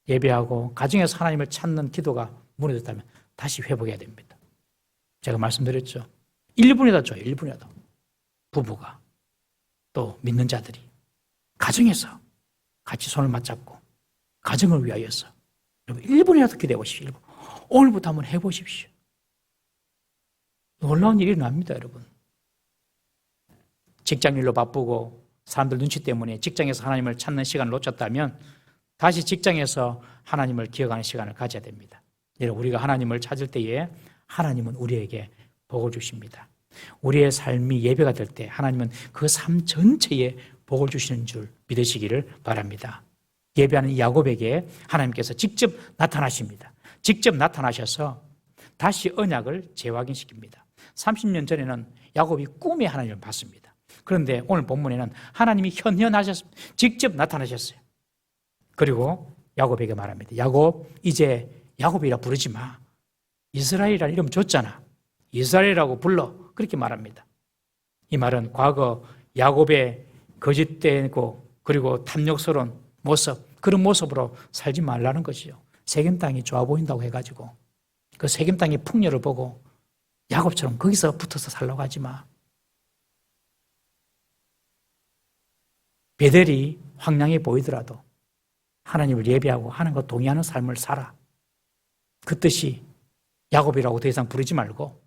예배하고 가정에서 하나님을 찾는 기도가 무너졌다면 다시 회복해야 됩니다. 제가 말씀드렸죠. 1분이라도 줘요, 1분이라도. 부부가 또 믿는 자들이 가정에서 같이 손을 맞잡고 가정을 위하여서 여러분 1분이라도 기도해 보십시오. 1분. 오늘부터 한번 해보십시오. 놀라운 일이 납니다, 여러분. 직장일로 바쁘고 사람들 눈치 때문에 직장에서 하나님을 찾는 시간을 놓쳤다면 다시 직장에서 하나님을 기억하는 시간을 가져야 됩니다. 여러분, 우리가 하나님을 찾을 때에 하나님은 우리에게 복을 주십니다. 우리의 삶이 예배가 될 때 하나님은 그 삶 전체에 복을 주시는 줄 믿으시기를 바랍니다. 예배하는 이 야곱에게 하나님께서 직접 나타나십니다. 직접 나타나셔서 다시 언약을 재확인시킵니다. 30년 전에는 야곱이 꿈에 하나님을 봤습니다. 그런데 오늘 본문에는 하나님이 현현하셨습니다. 직접 나타나셨어요. 그리고 야곱에게 말합니다. 야곱, 이제 야곱이라 부르지 마. 이스라엘이라는 이름 줬잖아. 이스라엘이라고 불러. 그렇게 말합니다. 이 말은 과거 야곱의 거짓되고 그리고 탐욕스러운 모습, 그런 모습으로 살지 말라는 것이죠. 세겜 땅이 좋아 보인다고 해가지고 그 세겜 땅의 풍요를 보고 야곱처럼 거기서 붙어서 살려고 하지 마. 베델이 황량해 보이더라도 하나님을 예배하고 하나님과 동의하는 삶을 살아. 그 뜻이 야곱이라고 더 이상 부르지 말고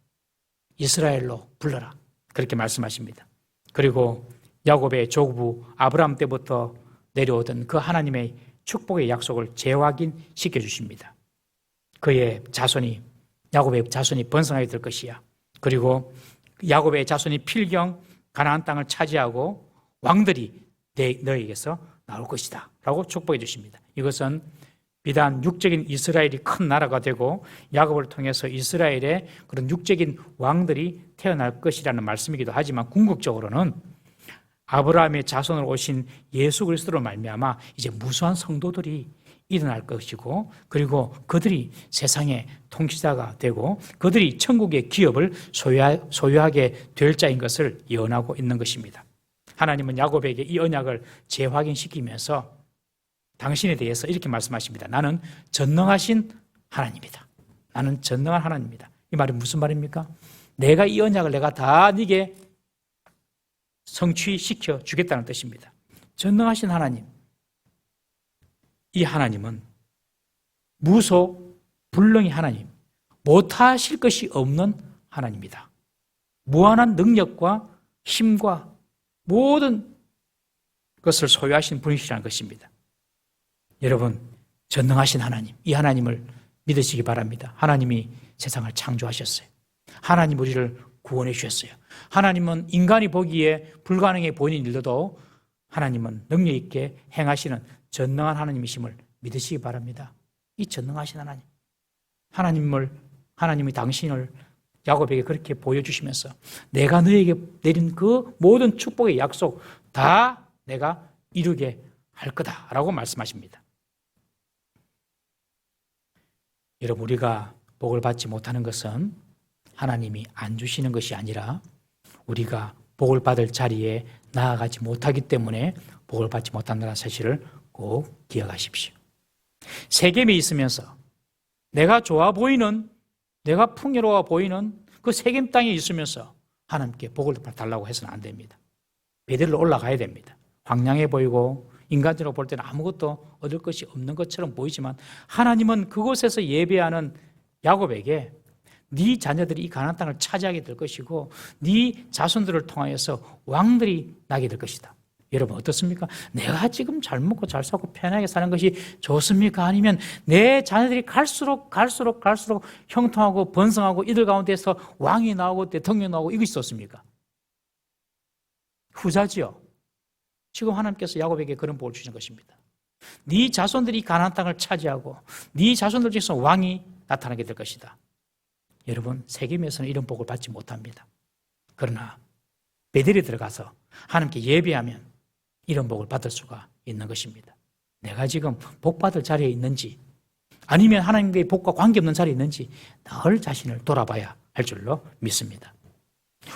이스라엘로 불러라. 그렇게 말씀하십니다. 그리고 야곱의 조부 아브라함 때부터 내려오던 그 하나님의 축복의 약속을 재확인시켜 주십니다. 그의 자손이, 야곱의 자손이 번성하게 될 것이야. 그리고 야곱의 자손이 필경 가나안 땅을 차지하고 왕들이 너에게서 나올 것이다 라고 축복해 주십니다. 이것은 비단 육적인 이스라엘이 큰 나라가 되고 야곱을 통해서 이스라엘의 그런 육적인 왕들이 태어날 것이라는 말씀이기도 하지만 궁극적으로는 아브라함의 자손으로 오신 예수 그리스도로 말미암아 이제 무수한 성도들이 일어날 것이고, 그리고 그들이 세상의 통치자가 되고 그들이 천국의 기업을 소유하게 될 자인 것을 예언하고 있는 것입니다. 하나님은 야곱에게 이 언약을 재확인시키면서 당신에 대해서 이렇게 말씀하십니다. 나는 전능하신 하나님이다. 나는 전능한 하나님이다. 이 말이 무슨 말입니까? 내가 이 언약을 내가 다 네게 성취시켜 주겠다는 뜻입니다. 전능하신 하나님. 이 하나님은 무소불능의 하나님, 못하실 것이 없는 하나님이다. 무한한 능력과 힘과 모든 것을 소유하신 분이시라는 것입니다. 여러분, 전능하신 하나님, 이 하나님을 믿으시기 바랍니다. 하나님이 세상을 창조하셨어요. 하나님 우리를 구원해 주셨어요. 하나님은 인간이 보기에 불가능해 보이는 일도 하나님은 능력 있게 행하시는 전능한 하나님이심을 믿으시기 바랍니다. 이 전능하신 하나님, 하나님이 당신을 야곱에게 그렇게 보여주시면서 내가 너에게 내린 그 모든 축복의 약속 다 내가 이루게 할 거다라고 말씀하십니다. 여러분, 우리가 복을 받지 못하는 것은 하나님이 안 주시는 것이 아니라 우리가 복을 받을 자리에 나아가지 못하기 때문에 복을 받지 못한다는 사실을 꼭 기억하십시오. 세겜에 있으면서 내가 좋아 보이는, 내가 풍요로워 보이는 그 세겜 땅에 있으면서 하나님께 복을 달라고 해서는 안 됩니다. 베델로 올라가야 됩니다. 황량해 보이고 인간적으로 볼 때는 아무것도 얻을 것이 없는 것처럼 보이지만 하나님은 그곳에서 예배하는 야곱에게 네 자녀들이 이 가나안 땅을 차지하게 될 것이고 네 자손들을 통하여서 왕들이 나게 될 것이다. 여러분 어떻습니까? 내가 지금 잘 먹고 잘 살고 편하게 사는 것이 좋습니까? 아니면 내 자녀들이 갈수록 형통하고 번성하고 이들 가운데서 왕이 나오고 대통령이 나오고 이것이 좋습니까? 후자지요. 지금 하나님께서 야곱에게 그런 복을 주신 것입니다. 네 자손들이 가나안 땅을 차지하고 네 자손들 중에서 왕이 나타나게 될 것이다. 여러분, 세겜에서는 이런 복을 받지 못합니다. 그러나 베델에 들어가서 하나님께 예배하면 이런 복을 받을 수가 있는 것입니다. 내가 지금 복 받을 자리에 있는지 아니면 하나님의 복과 관계없는 자리에 있는지 늘 자신을 돌아봐야 할 줄로 믿습니다.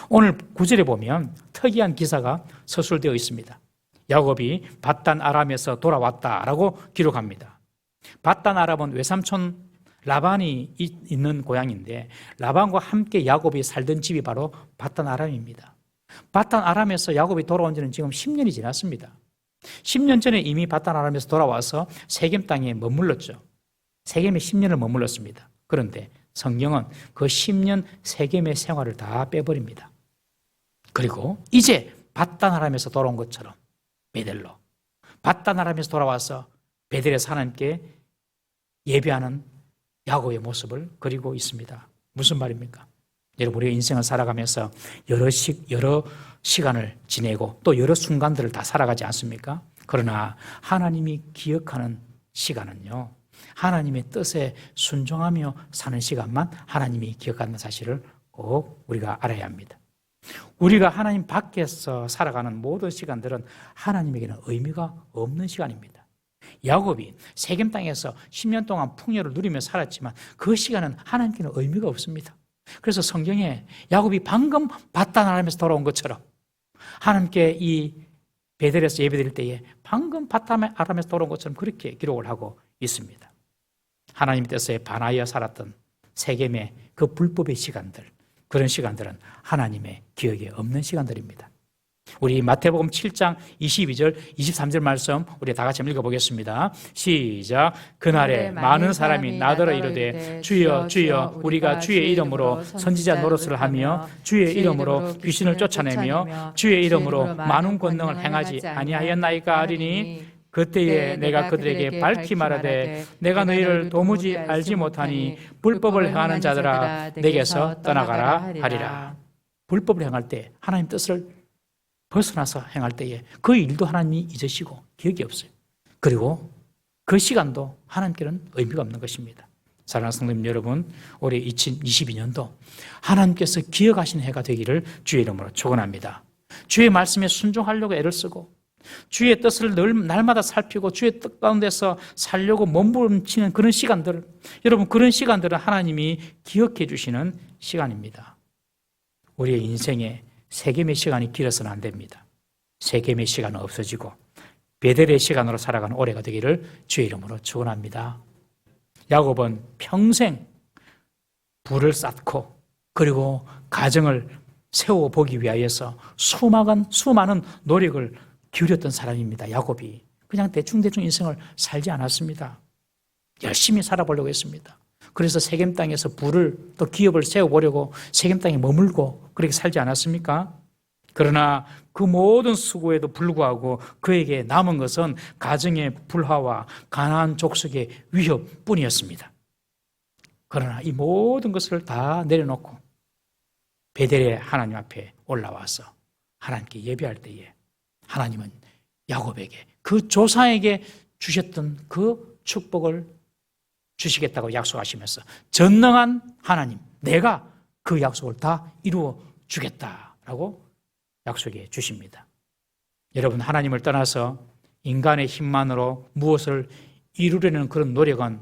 오늘 9절에 보면 특이한 기사가 서술되어 있습니다. 야곱이 밧단 아람에서 돌아왔다라고 기록합니다. 밧단 아람은 외삼촌 라반이 있는 고향인데 라반과 함께 야곱이 살던 집이 바로 밧단 아람입니다. 밧단 아람에서 야곱이 돌아온 지는 지금 10년이 지났습니다. 10년 전에 이미 밧단 아람에서 돌아와서 세겜 땅에 머물렀죠. 세겜에 10년을 머물렀습니다. 그런데 성경은 그 10년 세겜의 생활을 다 빼버립니다. 그리고 이제 밧단 아람에서 돌아온 것처럼 베델로 밧단 아람에서 돌아와서 베델에서 하나님께 예배하는 야곱의 모습을 그리고 있습니다. 무슨 말입니까? 여러분, 우리가 인생을 살아가면서 여러 시간을 지내고 또 여러 순간들을 다 살아가지 않습니까? 그러나 하나님이 기억하는 시간은요, 하나님의 뜻에 순종하며 사는 시간만 하나님이 기억하는 사실을 꼭 우리가 알아야 합니다. 우리가 하나님 밖에서 살아가는 모든 시간들은 하나님에게는 의미가 없는 시간입니다. 야곱이 세겜 땅에서 10년 동안 풍요를 누리며 살았지만 그 시간은 하나님께는 의미가 없습니다. 그래서 성경에 야곱이 방금 밧단 아람에서 돌아온 것처럼 하나님께 이 베델에서 예배드릴 때에 방금 밧단 아람에서 돌아온 것처럼 그렇게 기록을 하고 있습니다. 하나님 뜻에 반하여 살았던 세겜의 그 불법의 시간들, 그런 시간들은 하나님의 기억에 없는 시간들입니다. 우리 마태복음 7장 22절 23절 말씀 우리 다 같이 한번 읽어보겠습니다. 시작. 그날에 많은 사람이 나더러 이르되 주여 주여 우리가 주의 이름으로 선지자 노릇을 하며 주의 이름으로 귀신을 쫓아내며 주의 이름으로 많은 권능을 행하지 아니하였나이까 하리니 그때에 내가 그들에게 밝히 말하되 내가 너희를 도무지 알지 못하니 불법을 행하는 자들아 내게서 떠나가라 하리라. 불법을 행할 때, 하나님 뜻을 벗어나서 행할 때에 그 일도 하나님이 잊으시고 기억이 없어요. 그리고 그 시간도 하나님께는 의미가 없는 것입니다. 사랑하는 성도님 여러분, 올해 2022년도 하나님께서 기억하신 해가 되기를 주의 이름으로 축원합니다. 주의 말씀에 순종하려고 애를 쓰고 주의 뜻을 날마다 살피고 주의 뜻 가운데서 살려고 몸부림치는 그런 시간들, 여러분 그런 시간들은 하나님이 기억해 주시는 시간입니다. 우리의 인생에 세겜의 시간이 길어서는 안 됩니다. 세겜의 시간은 없어지고 베델의 시간으로 살아가는 올해가 되기를 주의 이름으로 축원합니다. 야곱은 평생 부를 쌓고 그리고 가정을 세워보기 위하여서 수많은 노력을 기울였던 사람입니다. 야곱이 그냥 대충 인생을 살지 않았습니다. 열심히 살아보려고 했습니다. 그래서 세겜 땅에서 부를 또 기업을 세워보려고 세겜 땅에 머물고 그렇게 살지 않았습니까? 그러나 그 모든 수고에도 불구하고 그에게 남은 것은 가정의 불화와 가나안 족속의 위협뿐이었습니다. 그러나 이 모든 것을 다 내려놓고 베델의 하나님 앞에 올라와서 하나님께 예배할 때에 하나님은 야곱에게 그 조상에게 주셨던 그 축복을 주시겠다고 약속하시면서 전능한 하나님, 내가 그 약속을 다 이루어 주겠다라고 약속해 주십니다. 여러분, 하나님을 떠나서 인간의 힘만으로 무엇을 이루려는 그런 노력은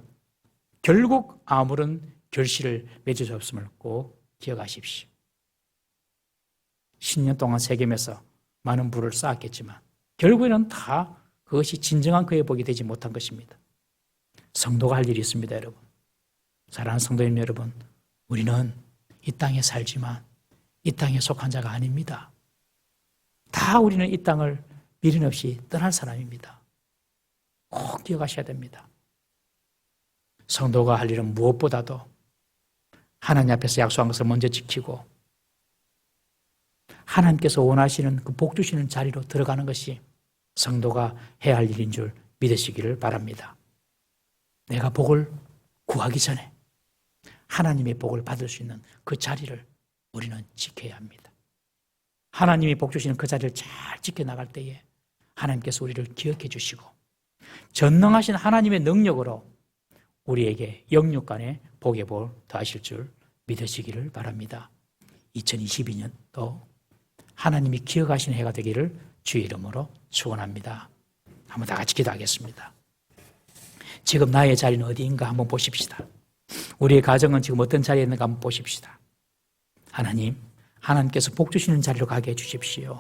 결국 아무런 결실을 맺을 수 없음을 꼭 기억하십시오. 10년 동안 세겜에서 많은 부를 쌓았겠지만 결국에는 다 그것이 진정한 그의 복이 되지 못한 것입니다. 성도가 할 일이 있습니다, 여러분. 사랑하는 성도님 여러분, 우리는 이 땅에 살지만 이 땅에 속한 자가 아닙니다. 다 우리는 이 땅을 미련 없이 떠날 사람입니다. 꼭 기억하셔야 됩니다. 성도가 할 일은 무엇보다도 하나님 앞에서 약속한 것을 먼저 지키고 하나님께서 원하시는 그 복 주시는 자리로 들어가는 것이 성도가 해야 할 일인 줄 믿으시기를 바랍니다. 내가 복을 구하기 전에 하나님의 복을 받을 수 있는 그 자리를 우리는 지켜야 합니다. 하나님이 복 주시는 그 자리를 잘 지켜나갈 때에 하나님께서 우리를 기억해 주시고 전능하신 하나님의 능력으로 우리에게 영육간에 복의 볼 더하실 줄 믿으시기를 바랍니다. 2022년도 하나님이 기억하시는 해가 되기를 주의 이름으로 축원합니다. 한번 다 같이 기도하겠습니다. 지금 나의 자리는 어디인가 한번 보십시다. 우리의 가정은 지금 어떤 자리에 있는가 한번 보십시다. 하나님께서 복 주시는 자리로 가게 해주십시오.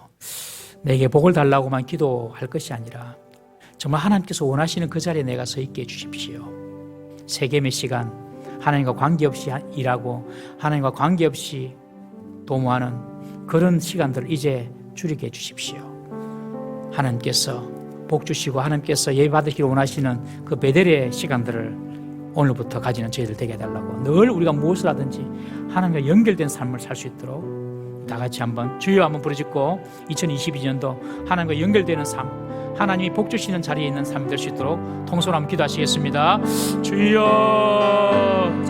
내게 복을 달라고만 기도할 것이 아니라 정말 하나님께서 원하시는 그 자리에 내가 서 있게 해주십시오. 세겜의 시간, 하나님과 관계없이 일하고 하나님과 관계없이 도모하는 그런 시간들을 이제 줄이게 해주십시오. 하나님께서 복 주시고 하나님께서 예배 받으시길 원하시는 그 베델의 시간들을 오늘부터 가지는 저희들 되게 해달라고, 늘 우리가 무엇을 하든지 하나님과 연결된 삶을 살 수 있도록 다 같이 한번 주여 한번 부르짖고 2022년도 하나님과 연결되는 삶, 하나님이 복 주시는 자리에 있는 삶이 될 수 있도록 통솔 한번 기도하시겠습니다. 주여.